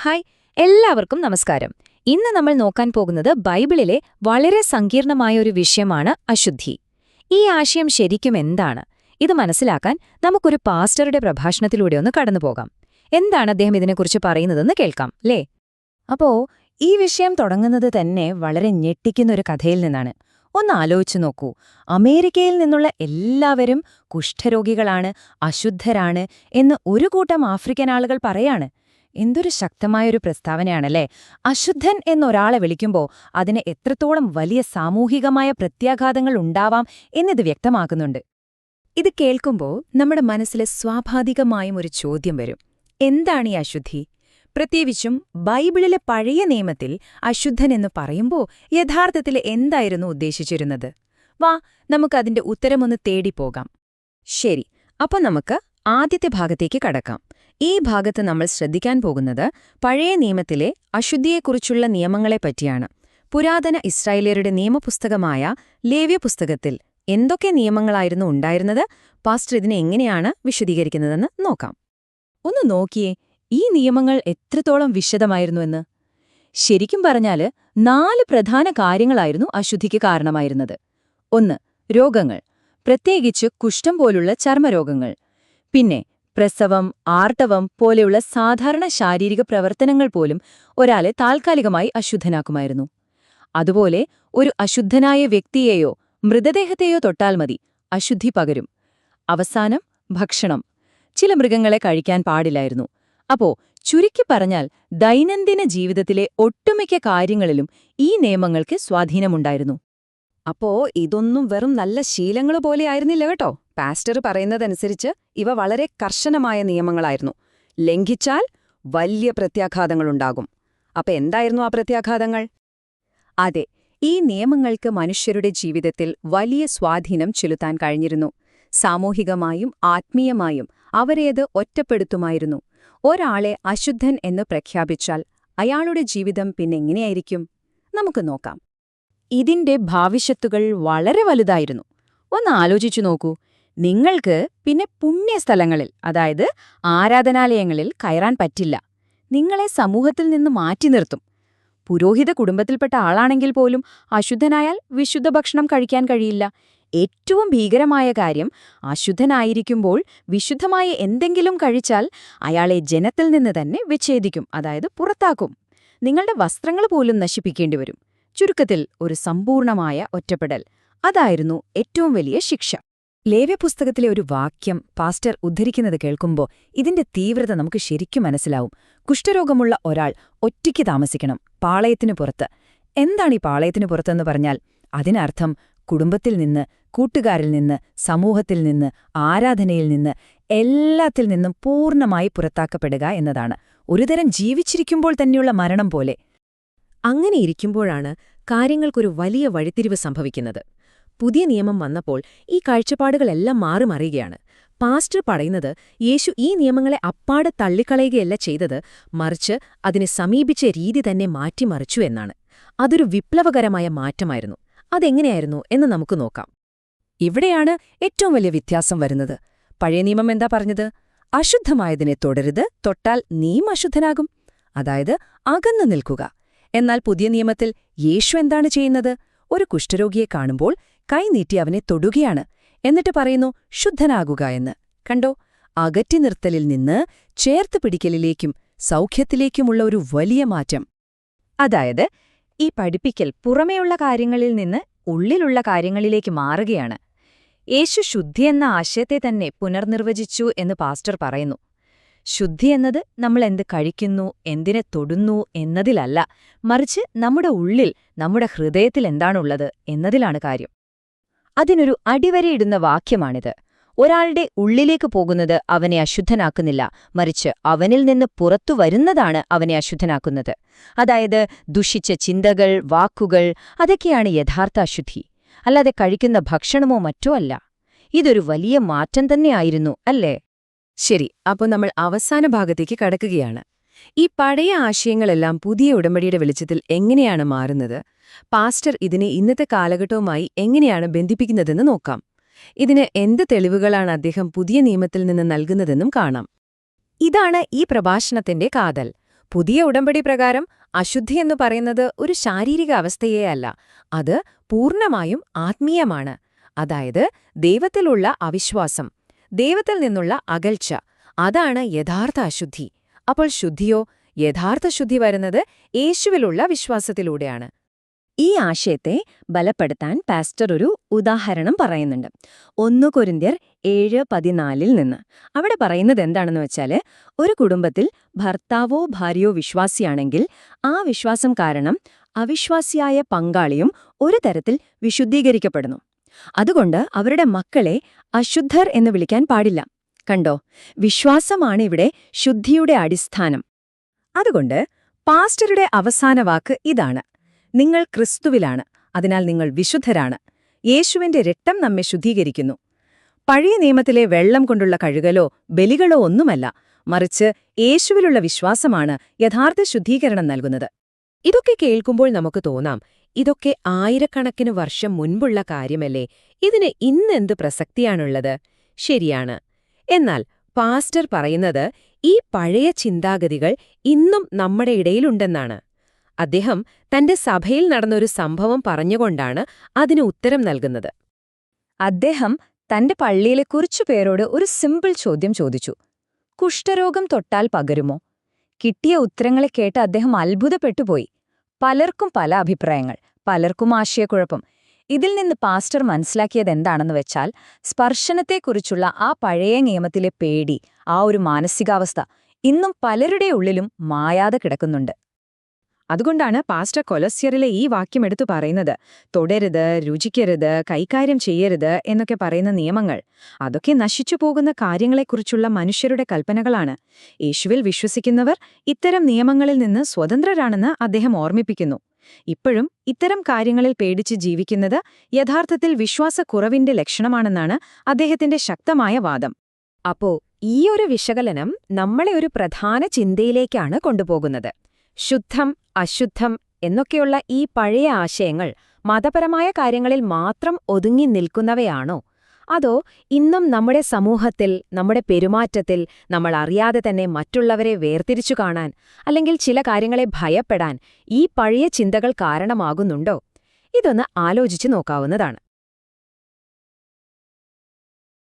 Hi, എല്ലാവർക്കും നമസ്കാരം. ഇന്ന് നമ്മൾ നോക്കാൻ പോകുന്നത് ബൈബിളിലെ വളരെ സങ്കീർണമായ ഒരു വിഷയമാണ് അശുദ്ധി. ഈ ആശയം ശരിക്കും എന്താണ്? ഇത് മനസ്സിലാക്കാൻ നമുക്കൊരു പാസ്റ്ററുടെ പ്രഭാഷണത്തിലൂടെ ഒന്ന് കടന്നുപോകാം. എന്താണ് അദ്ദേഹം ഇതിനെക്കുറിച്ച് പറയുന്നതെന്ന് കേൾക്കാം, ല്ലേ? ഈ വിഷയം തുടങ്ങുന്നത് തന്നെ വളരെ ഞെട്ടിക്കുന്നൊരു കഥയിൽ നിന്നാണ്. ഒന്ന് ആലോചിച്ചു നോക്കൂ. അമേരിക്കയിൽ നിന്നുള്ള എല്ലാവരും കുഷ്ഠരോഗികളാണ്, അശുദ്ധരാണ് എന്ന് ഒരു കൂട്ടം ആഫ്രിക്കൻ ആളുകൾ പറയാണ്. എന്തൊരു ശക്തമായൊരു പ്രസ്താവനയാണല്ലേ! അശുദ്ധൻ എന്നൊരാളെ വിളിക്കുമ്പോൾ അതിന് എത്രത്തോളം വലിയ സാമൂഹികമായ പ്രത്യാഘാതങ്ങൾ ഉണ്ടാവാം എന്നിത് വ്യക്തമാക്കുന്നുണ്ട്. ഇത് കേൾക്കുമ്പോൾ നമ്മുടെ മനസ്സിൽ സ്വാഭാവികമായും ഒരു ചോദ്യം വരും: എന്താണ് ഈ അശുദ്ധി? പ്രത്യേകിച്ചും ബൈബിളിലെ പഴയ നിയമത്തിൽ അശുദ്ധൻ എന്ന് പറയുമ്പോൾ യഥാർത്ഥത്തിൽ എന്തായിരുന്നു ഉദ്ദേശിച്ചിരുന്നത്? വാ, നമുക്കതിന്റെ ഉത്തരമൊന്ന് തേടിപ്പോകാം. ശരി, നമുക്ക് ആദ്യത്തെ ഭാഗത്തേക്ക് കടക്കാം. ഈ ഭാഗത്ത് നമ്മൾ ശ്രദ്ധിക്കാൻ പോകുന്നത് പഴയ നിയമത്തിലെ അശുദ്ധിയെക്കുറിച്ചുള്ള നിയമങ്ങളെപ്പറ്റിയാണ്. പുരാതന ഇസ്രായേലിയരുടെ നിയമപുസ്തകമായ ലേവ്യപുസ്തകത്തിൽ എന്തൊക്കെ നിയമങ്ങളായിരുന്നു ഉണ്ടായിരുന്നത്? പാസ്റ്റർ ഇതിനെ എങ്ങനെയാണ് വിശദീകരിക്കുന്നതെന്ന് നോക്കാം. ഒന്ന് നോക്കിയേ, ഈ നിയമങ്ങൾ എത്രത്തോളം വിശദമായിരുന്നുവെന്ന്. ശരിക്കും പറഞ്ഞാൽ 4 പ്രധാന കാര്യങ്ങളായിരുന്നു അശുദ്ധിക്ക് കാരണമായിരുന്നത്. 1. രോഗങ്ങൾ, പ്രത്യേകിച്ച് കുഷ്ഠം പോലുള്ള ചർമ്മരോഗങ്ങൾ. പിന്നെ പ്രസവം, ആർത്തവം പോലെയുള്ള സാധാരണ ശാരീരിക പ്രവർത്തനങ്ങൾ പോലും ഒരാളെ താൽക്കാലികമായി അശുദ്ധനാക്കുമായിരുന്നു. അതുപോലെ ഒരു അശുദ്ധനായ വ്യക്തിയെയോ മൃതദേഹത്തെയോ തൊട്ടാൽ മതി, അശുദ്ധി പകരും. അവസാനം ഭക്ഷണം. ചില മൃഗങ്ങളെ കഴിക്കാൻ പാടില്ലായിരുന്നു. ചുരുക്കി പറഞ്ഞാൽ ദൈനംദിന ജീവിതത്തിലെ ഒട്ടുമിക്ക കാര്യങ്ങളിലും ഈ നിയമങ്ങൾക്ക് സ്വാധീനമുണ്ടായിരുന്നു. ഇതൊന്നും വെറും നല്ല ശീലങ്ങൾ പോലെയായിരുന്നില്ല കേട്ടോ. പാസ്റ്റർ പറയുന്നതനുസരിച്ച് ഇവ വളരെ കർശനമായ നിയമങ്ങളായിരുന്നു. ലംഘിച്ചാൽ വലിയ പ്രത്യാഘാതങ്ങളുണ്ടാകും. എന്തായിരുന്നു ആ പ്രത്യാഘാതങ്ങൾ? അതെ, ഈ നിയമങ്ങൾക്ക് മനുഷ്യരുടെ ജീവിതത്തിൽ വലിയ സ്വാധീനം ചെലുത്താൻ കഴിഞ്ഞിരുന്നു. സാമൂഹികമായും ആത്മീയമായും അവരേത് ഒറ്റപ്പെടുത്തുമായിരുന്നു. ഒരാളെ അശുദ്ധൻ എന്ന് പ്രഖ്യാപിച്ചാൽ അയാളുടെ ജീവിതം പിന്നെങ്ങനെയായിരിക്കും? നമുക്ക് നോക്കാം. ഇതിന്റെ ഭവിഷ്യത്തുകൾ വളരെ വലുതായിരുന്നു. ഒന്ന് ആലോചിച്ചു നോക്കൂ. നിങ്ങൾക്ക് പിന്നെ പുണ്യസ്ഥലങ്ങളിൽ, അതായത് ആരാധനാലയങ്ങളിൽ കയറാൻ പറ്റില്ല. നിങ്ങളെ സമൂഹത്തിൽ നിന്ന് മാറ്റി നിർത്തും. പുരോഹിത കുടുംബത്തിൽപ്പെട്ട ആളാണെങ്കിൽ പോലും അശുദ്ധനായാൽ വിശുദ്ധ ഭക്ഷണം കഴിക്കാൻ കഴിയില്ല. ഏറ്റവും ഭീകരമായ കാര്യം, അശുദ്ധനായിരിക്കുമ്പോൾ വിശുദ്ധമായ എന്തെങ്കിലും കഴിച്ചാൽ അയാളെ ജനത്തിൽ നിന്ന് തന്നെ വിച്ഛേദിക്കും, അതായത് പുറത്താക്കും. നിങ്ങളുടെ വസ്ത്രങ്ങൾ പോലും നശിപ്പിക്കേണ്ടി വരും. ചുരുക്കത്തിൽ ഒരു സമ്പൂർണമായ ഒറ്റപ്പെടൽ. അതായിരുന്നു ഏറ്റവും വലിയ ശിക്ഷ. ലേവ്യപുസ്തകത്തിലെ ഒരു വാക്യം പാസ്റ്റർ ഉദ്ധരിക്കുന്നത് കേൾക്കുമ്പോൾ ഇതിന്റെ തീവ്രത നമുക്ക് ശരിക്കും മനസ്സിലാവും. കുഷ്ഠരോഗമുള്ള ഒരാൾ ഒറ്റയ്ക്ക് താമസിക്കണം, പാളയത്തിനു പുറത്ത്. എന്താണ് ഈ പാളയത്തിനു പുറത്തെന്ന് പറഞ്ഞാൽ? അതിനർത്ഥം കുടുംബത്തിൽ നിന്ന്, കൂട്ടുകാരിൽ നിന്ന്, സമൂഹത്തിൽ നിന്ന്, ആരാധനയിൽ നിന്ന്, എല്ലാത്തിൽ നിന്നും പൂർണ്ണമായി പുറത്താക്കപ്പെടുക എന്നതാണ്. ഒരുതരം ജീവിച്ചിരിക്കുമ്പോൾ തന്നെയുള്ള മരണം പോലെ. അങ്ങനെയിരിക്കുമ്പോഴാണ് കാര്യങ്ങൾക്കൊരു വലിയ വഴിത്തിരിവ് സംഭവിക്കുന്നത്. പുതിയ നിയമം വന്നപ്പോൾ ഈ കാഴ്ചപ്പാടുകളെല്ലാം മാറിമറിയുകയാണ്. പാസ്റ്റർ പറയുന്നത് യേശു ഈ നിയമങ്ങളെ അപ്പാടെ തള്ളിക്കളയുകയല്ല ചെയ്തത്, മറിച്ച് അതിനെ സമീപിച്ച രീതി തന്നെ മാറ്റിമറിച്ചു എന്നാണ്. അതൊരു വിപ്ലവകരമായ മാറ്റമായിരുന്നു. അതെങ്ങനെയായിരുന്നു എന്ന് നമുക്ക് നോക്കാം. ഇവിടെയാണ് ഏറ്റവും വലിയ വ്യത്യാസം വരുന്നത്. പഴയ നിയമം എന്താ പറഞ്ഞത്? അശുദ്ധമായതിനെ തൊടരുത്, തൊട്ടാൽ നീയും അശുദ്ധനാകും. അതായത് അകന്നു നിൽക്കുക. എന്നാൽ പുതിയ നിയമത്തിൽ യേശു എന്താണ് ചെയ്യുന്നത്? ഒരു കുഷ്ഠരോഗിയെ കാണുമ്പോൾ കൈനീട്ടി അവനെ തൊടുകയാണ്. എന്നിട്ട് പറയുന്നു, ശുദ്ധനാകുക എന്ന്. കണ്ടോ? അകറ്റി നിർത്തലിൽ നിന്ന് ചേർത്ത് പിടിക്കലിലേക്കും സൗഖ്യത്തിലേക്കുമുള്ള ഒരു വലിയ മാറ്റം. അതായത് ഈ പഠിപ്പിക്കൽ പുറമേയുള്ള കാര്യങ്ങളിൽ നിന്ന് ഉള്ളിലുള്ള കാര്യങ്ങളിലേക്ക് മാറുകയാണ്. യേശു ശുദ്ധി എന്ന ആശയത്തെ തന്നെ പുനർനിർവചിച്ചു എന്ന് പാസ്റ്റർ പറയുന്നു. ശുദ്ധി എന്നത് നമ്മൾ എന്ത് കഴിക്കുന്നു, എന്തിനെ തൊടുന്നു എന്നതിലല്ല, മറിച്ച് നമ്മുടെ ഉള്ളിൽ, നമ്മുടെ ഹൃദയത്തിൽ എന്താണുള്ളത് എന്നതിലാണ് കാര്യം. അതിനൊരു അടിവരയിടുന്ന വാക്യമാണിത്. ഒരാളുടെ ഉള്ളിലേക്ക് പോകുന്നത് അവനെ അശുദ്ധനാക്കുന്നില്ല, മറിച്ച് അവനിൽ നിന്ന് പുറത്തു വരുന്നതാണ് അവനെ അശുദ്ധനാക്കുന്നത്. അതായത് ദുഷിച്ച ചിന്തകൾ, വാക്കുകൾ, അതൊക്കെയാണ് യഥാർത്ഥ അശുദ്ധി, അല്ലാതെ കഴിക്കുന്ന ഭക്ഷണമോ മറ്റോ അല്ല. ഇതൊരു വലിയ മാറ്റം തന്നെയായിരുന്നു, അല്ലേ? ശരി, നമ്മൾ അവസാന ഭാഗത്തേക്ക് കടക്കുകയാണ്. ഈ പഴയ ആശയങ്ങളെല്ലാം പുതിയ ഉടമ്പടിയുടെ വെളിച്ചത്തിൽ എങ്ങനെയാണ് മാറുന്നത്? പാസ്റ്റർ ഇതിനെ ഇന്നത്തെ കാലഘട്ടവുമായി എങ്ങനെയാണ് ബന്ധിപ്പിക്കുന്നതെന്ന് നോക്കാം. ഇതിന് എന്ത് തെളിവുകളാണ് അദ്ദേഹം പുതിയ നിയമത്തിൽ നിന്ന് നൽകുന്നതെന്നും കാണാം. ഇതാണ് ഈ പ്രഭാഷണത്തിന്റെ കാതൽ. പുതിയ ഉടമ്പടി പ്രകാരം അശുദ്ധി എന്ന് പറയുന്നത് ഒരു ശാരീരിക അവസ്ഥയേ അല്ല, അത് പൂർണ്ണമായും ആത്മീയമാണ്. അതായത് ദൈവത്തിലുള്ള അവിശ്വാസം, ദൈവത്തിൽ നിന്നുള്ള അകൽച്ച, അതാണ് യഥാർത്ഥ അശുദ്ധി. അപ്പോൾ ശുദ്ധിയോ, യഥാർത്ഥ ശുദ്ധി വരുന്നത് യേശുവിലുള്ള വിശ്വാസത്തിലൂടെയാണ്. ഈ ആശയത്തെ ബലപ്പെടുത്താൻ പാസ്റ്റർ ഒരു ഉദാഹരണം പറയുന്നുണ്ട്. 1 കൊരിന്ത്യർ 7:14 നിന്ന്. അവിടെ പറയുന്നത് എന്താണെന്ന് വെച്ചാൽ, ഒരു കുടുംബത്തിൽ ഭർത്താവോ ഭാര്യയോ വിശ്വാസിയാണെങ്കിൽ ആ വിശ്വാസം കാരണം അവിശ്വാസിയായ പങ്കാളിയും ഒരു തരത്തിൽ വിശുദ്ധീകരിക്കപ്പെടുന്നു. അതുകൊണ്ട് അവരുടെ മക്കളെ അശുദ്ധർ എന്ന് വിളിക്കാൻ പാടില്ല. കണ്ടോ, വിശ്വാസമാണ് ഇവിടെ ശുദ്ധിയുടെ അടിസ്ഥാനം. അതുകൊണ്ട് പാസ്റ്ററുടെ അവസാന വാക്ക് ഇതാണ്: നിങ്ങൾ ക്രിസ്തുവിലാണ്, അതിനാൽ നിങ്ങൾ വിശുദ്ധരാണ്. യേശുവിന്റെ രക്തം നമ്മെ ശുദ്ധീകരിക്കുന്നു. പഴയ നിയമത്തിലെ വെള്ളം കൊണ്ടുള്ള കഴുകലോ ബലികളോ ഒന്നുമല്ല, മറിച്ച് യേശുവിലുള്ള വിശ്വാസമാണ് യഥാർത്ഥ ശുദ്ധീകരണം നൽകുന്നത്. ഇതൊക്കെ കേൾക്കുമ്പോൾ നമുക്ക് തോന്നാം, ഇതൊക്കെ ആയിരക്കണക്കിന് വർഷം മുൻപുള്ള കാര്യമല്ലേ, ഇതിന് ഇന്നെന്ത് പ്രസക്തിയാണുള്ളത്? ശരിയാണ്. എന്നാൽ പാസ്റ്റർ പറയുന്നത് ഈ പഴയ ചിന്താഗതികൾ ഇന്നും നമ്മുടെ ഇടയിലുണ്ടെന്നാണ്. അദ്ദേഹം തന്റെ സഭയിൽ നടന്നൊരു സംഭവം പറഞ്ഞുകൊണ്ടാണ് അതിന് ഉത്തരം നൽകുന്നത്. അദ്ദേഹം തന്റെ പള്ളിയിലെ കുറച്ചുപേരോട് ഒരു സിമ്പിൾ ചോദ്യം ചോദിച്ചു: കുഷ്ഠരോഗം തൊട്ടാൽ പകരുമോ? കിട്ടിയ ഉത്തരങ്ങളെ കേട്ട് അദ്ദേഹം അത്ഭുതപ്പെട്ടുപോയി. പലർക്കും പല അഭിപ്രായങ്ങൾ, പലർക്കും ആശയക്കുഴപ്പം. ഇതിൽ നിന്ന് പാസ്റ്റർ മനസ്സിലാക്കിയതെന്താണെന്ന് വെച്ചാൽ, സ്പർശനത്തെക്കുറിച്ചുള്ള ആ പഴയ നിയമത്തിലെ പേടി, ആ ഒരു മാനസികാവസ്ഥ ഇന്നും പലരുടെ ഉള്ളിലും മായാതെ കിടക്കുന്നുണ്ട്. അതുകൊണ്ടാണ് പാസ്റ്റർ കൊലസ്യറിലെ ഈ വാക്യം എടുത്തു പറയുന്നത്: തൊടരുത്, രുചിക്കരുത്, കൈകാര്യം ചെയ്യരുത് എന്നൊക്കെ പറയുന്ന നിയമങ്ങൾ, അതൊക്കെ നശിച്ചു പോകുന്ന കാര്യങ്ങളെക്കുറിച്ചുള്ള മനുഷ്യരുടെ കൽപ്പനകളാണ്. യേശുവിൽ വിശ്വസിക്കുന്നവർ ഇത്തരം നിയമങ്ങളിൽ നിന്ന് സ്വതന്ത്രരാണെന്ന് അദ്ദേഹം ഓർമ്മിപ്പിക്കുന്നു. ഇപ്പോഴും ഇത്തരം കാര്യങ്ങളിൽ പേടിച്ച് ജീവിക്കുന്നത് യഥാർത്ഥത്തിൽ വിശ്വാസക്കുറവിന്റെ ലക്ഷണമാണെന്നാണ് അദ്ദേഹത്തിന്റെ ശക്തമായ വാദം. അപ്പോ ഈയൊരു വിശകലനം നമ്മളെ ഒരു പ്രധാന ചിന്തയിലേക്കാണ് കൊണ്ടുപോകുന്നത്. ശുദ്ധം, അശുദ്ധം എന്നൊക്കെയുള്ള ഈ പഴയ ആശയങ്ങൾ മതപരമായ കാര്യങ്ങളിൽ മാത്രം ഒതുങ്ങി നിൽക്കുന്നവയാണോ? അതോ ഇന്നും നമ്മുടെ സമൂഹത്തിൽ, നമ്മുടെ പെരുമാറ്റത്തിൽ നമ്മൾ അറിയാതെ തന്നെ മറ്റുള്ളവരെ വേർതിരിച്ചു കാണാൻ, അല്ലെങ്കിൽ ചില കാര്യങ്ങളെ ഭയപ്പെടാൻ ഈ പഴയ ചിന്തകൾ കാരണമാകുന്നുണ്ടോ? ഇതൊന്ന് ആലോചിച്ചു നോക്കാവുന്നതാണ്.